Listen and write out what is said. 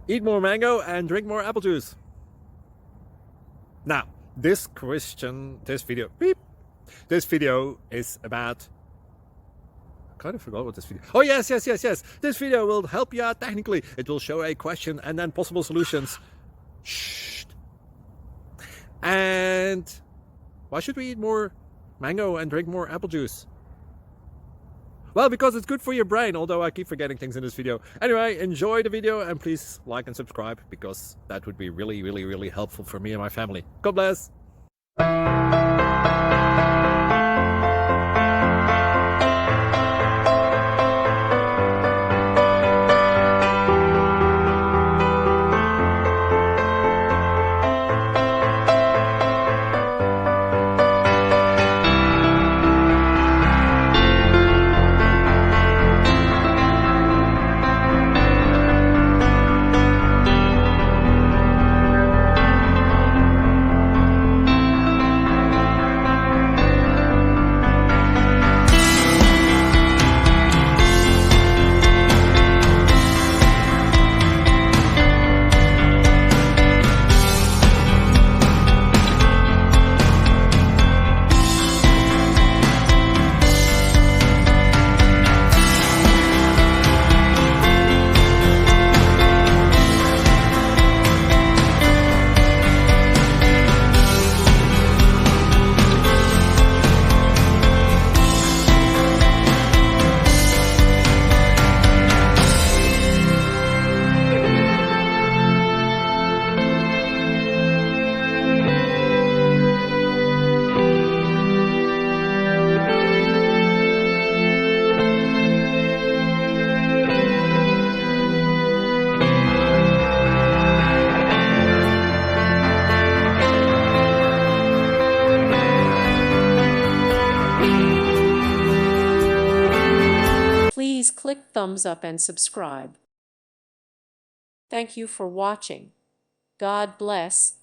Eat more mango and drink more apple juice. Now, this video is about... I kind of forgot what this video... Oh, yes. This video will help you out technically. It will show a question and then possible solutions. Shh. And why should we eat more mango and drink more apple juice? Well, because it's good for your brain, although I keep forgetting things in this video. Anyway, enjoy the video and please like and subscribe, because that would be really helpful for me and my family. God bless! Please click thumbs up and subscribe. Thank you for watching. God bless.